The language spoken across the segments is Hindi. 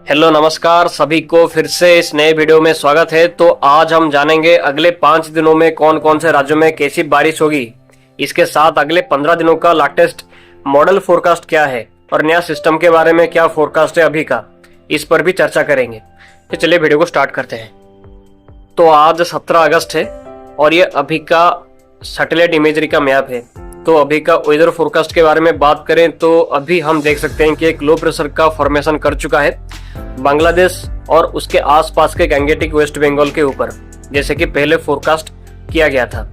हेलो नमस्कार सभी को फिर से इस नए वीडियो में स्वागत है। तो आज हम जानेंगे अगले 5 दिनों में कौन कौन से राज्यों में कैसी बारिश होगी। इसके साथ अगले 15 दिनों का लेटेस्ट मॉडल फोरकास्ट क्या है और नया सिस्टम के बारे में क्या फोरकास्ट है अभी का, इस पर भी चर्चा करेंगे। तो चलिए वीडियो को स्टार्ट करते हैं। तो आज 17 अगस्त है और ये अभी का सैटेलाइट इमेजरी का मैप है। तो अभी का वेदर फोरकास्ट के बारे में बात करें तो अभी हम देख सकते हैं कि एक लो प्रेशर का फॉर्मेशन कर चुका है बांग्लादेश और उसके आसपास के गैंगेटिक वेस्ट बंगाल के ऊपर, जैसे कि पहले फोरकास्ट किया गया था।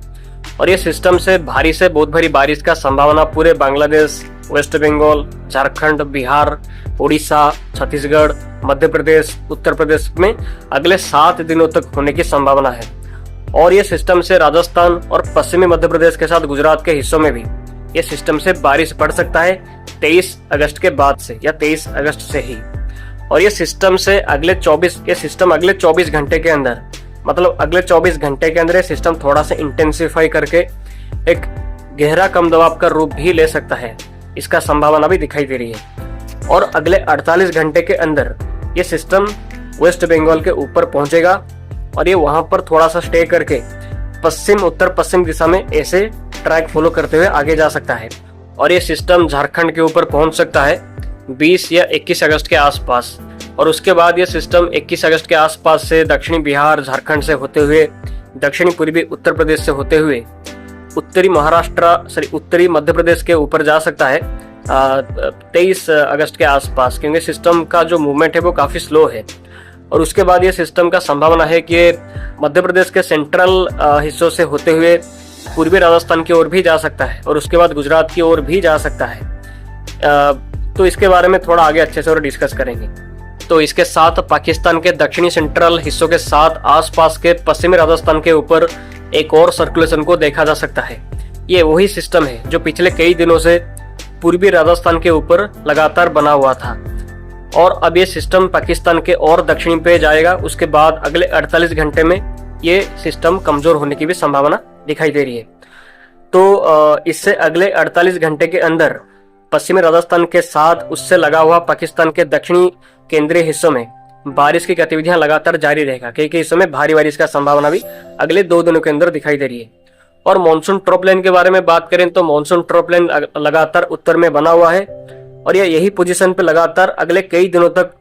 और ये सिस्टम से भारी से बहुत भारी बारिश का संभावना पूरे बांग्लादेश, वेस्ट बंगाल, झारखंड, बिहार, उड़ीसा, छत्तीसगढ़, मध्य प्रदेश, उत्तर प्रदेश में अगले 7 दिनों तक होने की संभावना है। और ये सिस्टम से राजस्थान और पश्चिमी मध्य प्रदेश के साथ गुजरात के हिस्सों में भी ये सिस्टम से बारिश पड़ सकता है 23 अगस्त के बाद से या 23 अगस्त से ही। और ये सिस्टम अगले 24 घंटे के अंदर, मतलब अगले 24 घंटे के अंदर ये सिस्टम थोड़ा सा इंटेंसिफाई करके एक गहरा कम दबाव का रूप भी ले सकता है। इसका संभावना भी दिखाई दे रही है। और अगले 48 घंटे के अंदर ये सिस्टम वेस्ट बंगाल के ऊपर पहुंचेगा और ये वहां पर थोड़ा सा स्टे करके उत्तर पश्चिम दिशा में ऐसे ट्रैक फॉलो करते हुए आगे जा सकता है। और ये सिस्टम झारखंड के ऊपर पहुंच सकता है 20 या 21 अगस्त के आसपास। और उसके बाद ये सिस्टम 21 अगस्त के आसपास से दक्षिणी बिहार, झारखंड से होते हुए दक्षिणी पूर्वी उत्तर प्रदेश से होते हुए उत्तरी मध्य प्रदेश के ऊपर जा सकता है 23 अगस्त के आसपास, क्योंकि सिस्टम का जो मूवमेंट है वो काफी स्लो है। और उसके बाद ये सिस्टम का संभावना है कि मध्य प्रदेश के सेंट्रल हिस्सों से होते हुए पूर्वी राजस्थान की ओर भी जा सकता है और उसके बाद गुजरात की ओर भी जा सकता है। तो इसके बारे में थोड़ा आगे अच्छे से और डिस्कस करेंगे। तो इसके साथ पाकिस्तान के दक्षिणी सेंट्रल हिस्सों के साथ आसपास के पश्चिमी राजस्थान के ऊपर एक और सर्कुलेशन को देखा जा सकता है। ये वही सिस्टम है जो पिछले कई दिनों से पूर्वी राजस्थान के ऊपर लगातार बना हुआ था। और अब ये सिस्टम पाकिस्तान के और दक्षिणी पे जाएगा। उसके बाद अगले 48 घंटे में ये सिस्टम कमजोर होने की भी संभावना दिखाई दे रही है। तो इससे अगले 48 घंटे के अंदर पश्चिमी राजस्थान के साथ उससे लगा हुआ पाकिस्तान के दक्षिणी केंद्रीय हिस्सों में बारिश की गतिविधियां लगातार जारी रहेगा। कई हिस्सों में भारी बारिश का संभावना भी अगले 2 दिनों के अंदर दिखाई दे रही है। और मानसून ट्रफ लाइन के बारे में बात करें तो मानसून ट्रफ लाइन लगातार उत्तर में बना हुआ है और यही पोजीशन पे लगातार अगले कई दिनों तक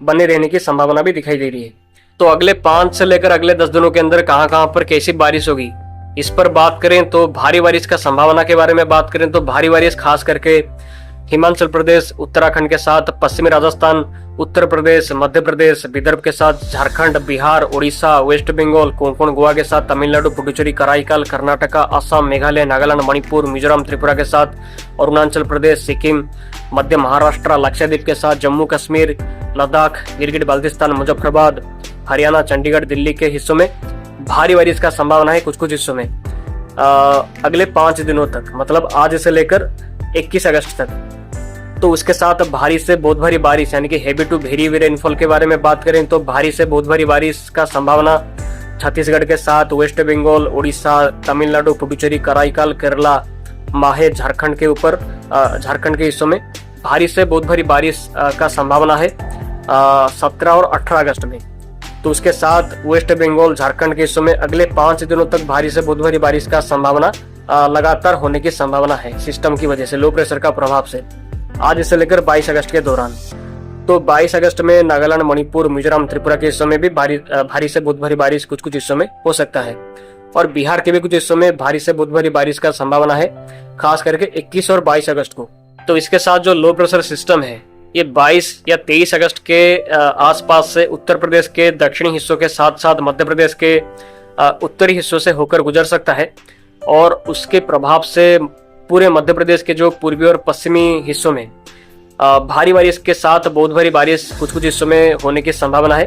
बने रहने की संभावना भी दिखाई दे रही है। तो अगले 5 से लेकर अगले 10 दिनों के अंदर कहां पर कैसी बारिश होगी, इस पर बात करें तो भारी बारिश का संभावना के बारे में बात करें तो भारी बारिश खास करके हिमाचल प्रदेश, उत्तराखंड के साथ पश्चिमी राजस्थान, उत्तर प्रदेश, मध्य प्रदेश, विदर्भ के साथ झारखंड, बिहार, उड़ीसा, वेस्ट बंगाल, कोंकण, गोवा के साथ तमिलनाडु, पुडुचेरी, कराईकाल, कर्नाटका, असम, मेघालय, नागालैंड, मणिपुर, मिजोरम, त्रिपुरा के साथ अरुणाचल प्रदेश, सिक्किम, मध्य महाराष्ट्र, लक्षद्वीप के साथ जम्मू कश्मीर, लद्दाख, गिरगिट बाल्टिस्तान, मुजफ्फराबाद, हरियाणा, चंडीगढ़, दिल्ली के हिस्सों में भारी बारिश का संभावना है कुछ हिस्सों में अगले 5 दिनों तक, मतलब आज से लेकर 21 अगस्त तक। तो उसके साथ भारी से बहुत भारी बारिश यानी कि heavy to very heavy rainfall के बारे में बात करें तो भारी से बहुत भारी बारिश का संभावना छत्तीसगढ़ के साथ वेस्ट बंगाल, उड़ीसा, तमिलनाडु, पुडुचेरी, कराईकाल, केरला, माहे, झारखंड के ऊपर झारखंड के हिस्सों में भारी से बहुत भारी बारिश का संभावना है 17 और 18 अगस्त में। तो उसके साथ वेस्ट बंगाल, झारखंड के हिस्सों में अगले 5 दिनों तक भारी से बहुत भारी बारिश का संभावना लगातार होने की संभावना है सिस्टम की वजह से, लो प्रेशर का प्रभाव से, आज से लेकर 22 अगस्त के दौरान। तो 22 अगस्त में नागालैंड, मणिपुर, मिजोरम, त्रिपुरा के हिस्सों में भी भारी से बहुत भारी बारिश कुछ हिस्सों में हो सकता है। और बिहार के भी कुछ हिस्सों में भारी से बहुत भारी बारिश का संभावना है, खास करके 21 और 22 अगस्त को। तो इसके साथ जो लो प्रेशर सिस्टम है ये 22 या 23 अगस्त के आसपास से उत्तर प्रदेश के दक्षिणी हिस्सों के साथ साथ मध्य प्रदेश के उत्तरी हिस्सों से होकर गुजर सकता है। और उसके प्रभाव से पूरे मध्य प्रदेश के जो पूर्वी और पश्चिमी हिस्सों में भारी बारिश के साथ बहुत भारी बारिश कुछ हिस्सों में होने की संभावना है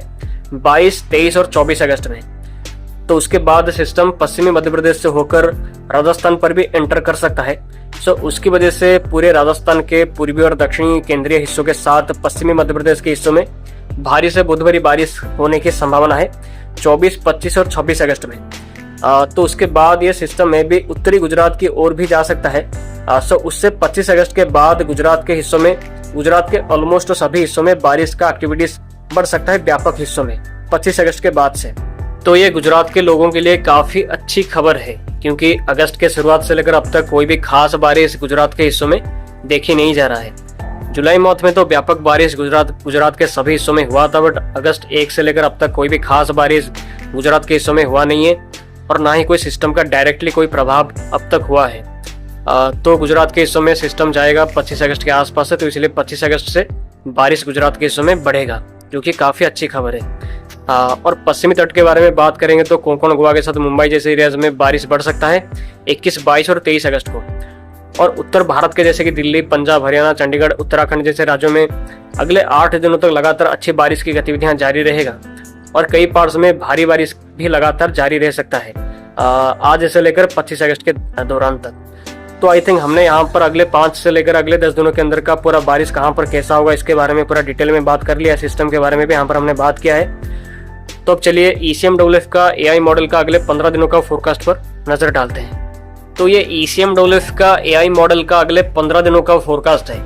22, 23 और 24 अगस्त में। तो उसके बाद सिस्टम पश्चिमी मध्य प्रदेश से होकर राजस्थान पर भी एंटर कर सकता है। सो उसकी वजह से पूरे राजस्थान के पूर्वी और दक्षिणी केंद्रीय हिस्सों के साथ पश्चिमी मध्य प्रदेश के हिस्सों में भारी से बहुत भारी बारिश होने की संभावना है 24, 25 और 26 अगस्त में। तो उसके बाद ये सिस्टम में भी उत्तरी गुजरात की ओर भी जा सकता है। सो उससे 25 अगस्त के बाद गुजरात के हिस्सों में गुजरात के ऑलमोस्ट सभी हिस्सों में बारिश का एक्टिविटीज बढ़ सकता है व्यापक हिस्सों में 25 अगस्त के बाद से। तो ये गुजरात के लोगों के लिए काफी अच्छी खबर है, क्योंकि अगस्त के शुरुआत से लेकर अब तक कोई भी खास बारिश गुजरात के हिस्सों में देखी नहीं जा रहा है। जुलाई मंथ में तो व्यापक बारिश गुजरात के सभी हिस्सों में हुआ था, बट अगस्त 1 से लेकर अब तक कोई भी खास बारिश गुजरात के हिस्सों में हुआ नहीं है, और ना ही कोई सिस्टम का डायरेक्टली कोई प्रभाव अब तक हुआ है। तो गुजरात के हिस्सों में सिस्टम जाएगा 25 अगस्त के आसपास है, तो इसलिए 25 अगस्त से बारिश गुजरात के हिस्सों में बढ़ेगा, जो कि काफी अच्छी खबर है। और पश्चिमी तट के बारे में बात करेंगे तो कोंकण, गोवा के साथ मुंबई जैसे एरियाज में बारिश बढ़ सकता है 21, 22 और 23 अगस्त को। और उत्तर भारत के जैसे कि दिल्ली, पंजाब, हरियाणा, चंडीगढ़, उत्तराखंड जैसे राज्यों में अगले 8 दिनों तक लगातार अच्छी बारिश की गतिविधियां जारी रहेगा, और कई पार्ट्स में भारी बारिश भी लगातार जारी रह सकता है आज से लेकर 25 अगस्त के दौरान तक। तो आई थिंक हमने यहाँ पर अगले 5 से लेकर अगले 10 दिनों के अंदर का पूरा बारिश कहाँ पर कैसा होगा इसके बारे में पूरा डिटेल में बात कर लिया। सिस्टम के बारे में भी यहाँ पर हमने बात किया है। तो अब चलिए ECMWF का AI मॉडल का अगले 15 दिनों का फोरकास्ट पर नजर डालते हैं। तो ये ECMWF का AI मॉडल का अगले 15 दिनों का फोरकास्ट है।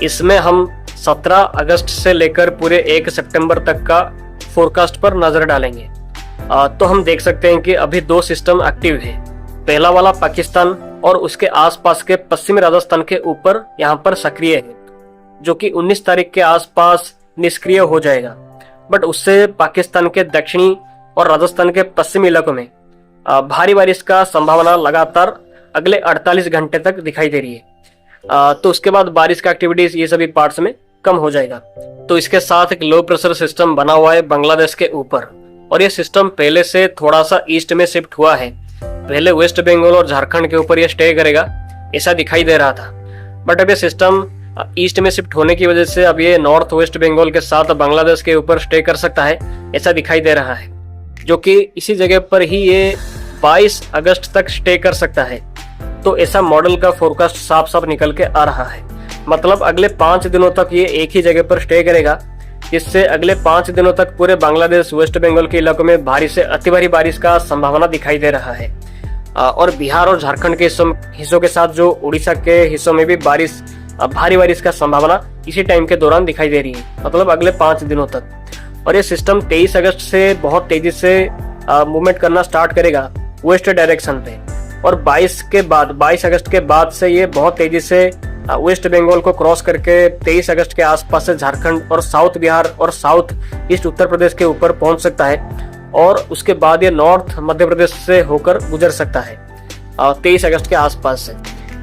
इसमें हम 17 अगस्त से लेकर पूरे 1 सितंबर तक का फोरकास्ट पर नजर डालेंगे। तो हम देख सकते हैं कि अभी 2 सिस्टम एक्टिव है। पहला वाला पाकिस्तान और उसके आसपास के पश्चिमी राजस्थान के ऊपर यहाँ पर सक्रिय है, जो कि 19 तारीख के आसपास निष्क्रिय हो जाएगा। बट उससे पाकिस्तान के दक्षिणी और राजस्थान के पश्चिमी इलाकों में भारी बारिश का संभावना लगातार अगले 48 घंटे तक दिखाई दे रही है। तो उसके बाद बारिश का एक्टिविटीज ये सभी पार्ट्स में कम हो जाएगा। तो इसके साथ एक लो प्रेशर सिस्टम बना हुआ है बांग्लादेश के ऊपर, और ये सिस्टम पहले से थोड़ा सा ईस्ट में शिफ्ट हुआ है। पहले वेस्ट बंगाल और झारखंड के ऊपर ये स्टे करेगा ऐसा दिखाई दे रहा था, बट अब ये सिस्टम ईस्ट में शिफ्ट होने की वजह से अब ये नॉर्थ वेस्ट बंगाल के साथ बांग्लादेश के ऊपर स्टे कर सकता है ऐसा दिखाई दे रहा है, जो कि इसी जगह पर ही ये 22 अगस्त तक स्टे कर सकता है। तो ऐसा मॉडल का फोरकास्ट साफ साफ निकल के आ रहा है। मतलब अगले 5 दिनों तक ये एक ही जगह पर स्टे करेगा, जिससे अगले 5 दिनों तक पूरे बांग्लादेश, वेस्ट बंगाल के इलाकों में भारी से अति भारी बारिश का संभावना दिखाई दे रहा है। और बिहार और झारखंड के हिस्सों के साथ जो उड़ीसा के हिस्सों में भी भारी बारिश का संभावना इसी टाइम के दौरान दिखाई दे रही है, मतलब अगले 5 दिनों तक। और ये सिस्टम 23 अगस्त से बहुत तेजी से मूवमेंट करना स्टार्ट करेगा वेस्ट डायरेक्शन पे, और 22 अगस्त के बाद से ये बहुत तेजी से वेस्ट बंगाल को क्रॉस करके 23 अगस्त के आसपास से झारखंड और साउथ बिहार और साउथ ईस्ट उत्तर प्रदेश के ऊपर पहुंच सकता है, और उसके बाद ये नॉर्थ मध्य प्रदेश से होकर गुजर सकता है 23 अगस्त के आसपास से,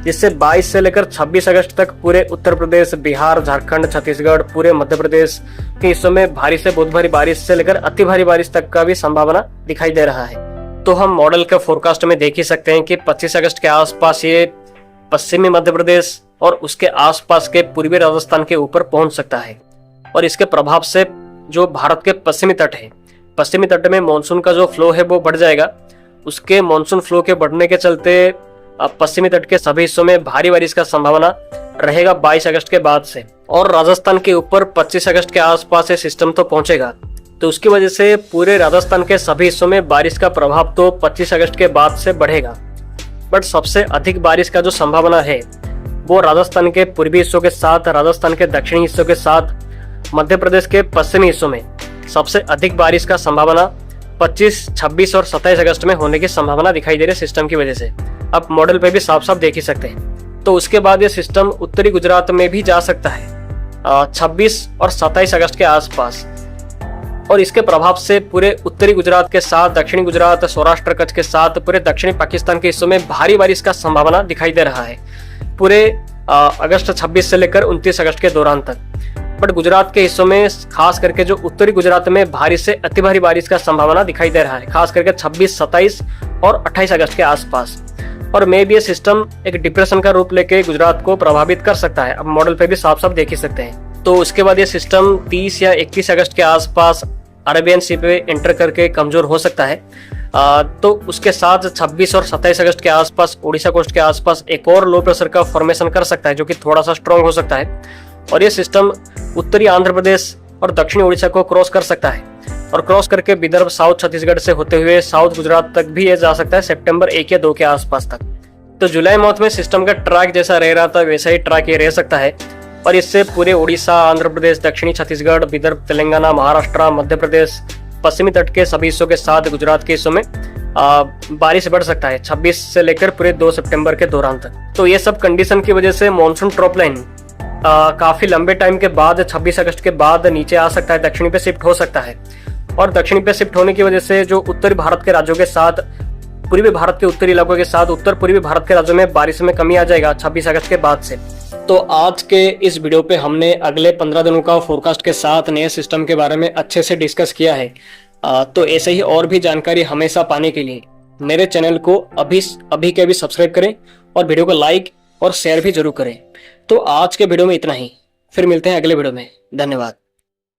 जिससे 22 से लेकर 26 अगस्त तक पूरे उत्तर प्रदेश, बिहार, झारखंड, छत्तीसगढ़, पूरे मध्य प्रदेश के हिस्सों में भारी से बहुत भारी बारिश से लेकर अति भारी बारिश तक का भी संभावना दिखाई दे रहा है। तो हम मॉडल के फोरकास्ट में देख ही सकते हैं कि 25 अगस्त के आसपास ये पश्चिमी मध्य प्रदेश और उसके आसपास के पूर्वी राजस्थान के ऊपर पहुंच सकता है, और इसके प्रभाव से जो भारत के पश्चिमी तट है, पश्चिमी तट में मानसून का जो फ्लो है वो बढ़ जाएगा। उसके मानसून फ्लो के बढ़ने के चलते पश्चिमी तट के सभी हिस्सों में भारी बारिश का संभावना रहेगा 22 अगस्त के बाद से, और राजस्थान के ऊपर 25 अगस्त के आसपास ये सिस्टम तो पहुंचेगा। तो उसकी वजह से पूरे राजस्थान के सभी हिस्सों में बारिश का प्रभाव तो 25 अगस्त के बाद से बढ़ेगा। बट सबसे अधिक बारिश का जो संभावना है वो राजस्थान के पूर्वी हिस्सों के साथ, राजस्थान के दक्षिणी हिस्सों के साथ, मध्य प्रदेश के पश्चिमी हिस्सों में सबसे अधिक बारिश का संभावना 25, 26 और 27 अगस्त में होने की संभावना दिखाई दे रही है सिस्टम की वजह से। आप मॉडल पे भी साफ साफ देख ही सकते हैं। तो उसके बाद ये सिस्टम उत्तरी गुजरात में भी जा सकता है 26 और 27 अगस्त के आसपास, और इसके प्रभाव से पूरे उत्तरी गुजरात के साथ, दक्षिणी गुजरात, सौराष्ट्र कच्छ के साथ पूरे दक्षिणी पाकिस्तान के हिस्सों में भारी बारिश का संभावना दिखाई दे रहा है पूरे अगस्त 26 से लेकर 29 अगस्त के दौरान तक। बट गुजरात के हिस्सों में खास करके जो उत्तरी गुजरात में भारी से अति भारी बारिश का संभावना दिखाई दे रहा है, खास करके 26, 27 और 28 अगस्त के आसपास। और मे भी ये सिस्टम एक डिप्रेशन का रूप लेके गुजरात को प्रभावित कर सकता है। अब मॉडल पे भी साफ साफ देख ही सकते हैं। तो उसके बाद ये सिस्टम 30 या 21 अगस्त के आसपास अरेबियन सी पे एंटर करके कमजोर हो सकता है। तो उसके साथ 26 और 27 अगस्त के आसपास उड़ीसा कोस्ट के आसपास एक और लो प्रेशर का फॉर्मेशन कर सकता है, जो कि थोड़ा सा स्ट्रॉन्ग हो सकता है, और ये सिस्टम उत्तरी आंध्र प्रदेश और दक्षिणी उड़ीसा को क्रॉस कर सकता है, और क्रॉस करके विदर्भ, साउथ छत्तीसगढ़ से होते हुए साउथ गुजरात तक भी ये जा सकता है सितंबर 1 या 2 के आसपास तक। तो जुलाई मंथ में सिस्टम का ट्रैक जैसा रह रहा था वैसा ही ट्रैक ये रह सकता है। और इससे पूरे उड़ीसा, आंध्र प्रदेश, दक्षिणी छत्तीसगढ़, विदर्भ, तेलंगाना, महाराष्ट्र, मध्य प्रदेश, पश्चिमी तट के सभी हिस्सों के साथ गुजरात के हिस्सों में बारिश बढ़ सकता है 26 से लेकर पूरे 2 सितंबर के दौरान तक। तो ये सब कंडीशन की वजह से मॉनसून ट्रॉप लाइन काफी लंबे टाइम के बाद 26 अगस्त के बाद नीचे आ सकता है, दक्षिणी पे शिफ्ट हो सकता है। और दक्षिणी पे शिफ्ट होने की वजह से जो उत्तरी भारत के राज्यों के साथ, पूर्वी भारत के उत्तरी इलाकों के साथ उत्तर पूर्वी भारत के राज्यों में बारिश में कमी आ जाएगा 26 अगस्त के बाद से। तो आज के इस वीडियो पे हमने अगले 15 दिनों का फोरकास्ट के साथ नए सिस्टम के बारे में अच्छे से डिस्कस किया है। तो ऐसे ही और भी जानकारी हमेशा पाने के लिए मेरे चैनल को अभी के अभी सब्सक्राइब करें और वीडियो को लाइक और शेयर भी जरूर करें। तो आज के वीडियो में इतना ही, फिर मिलते हैं अगले वीडियो में। धन्यवाद।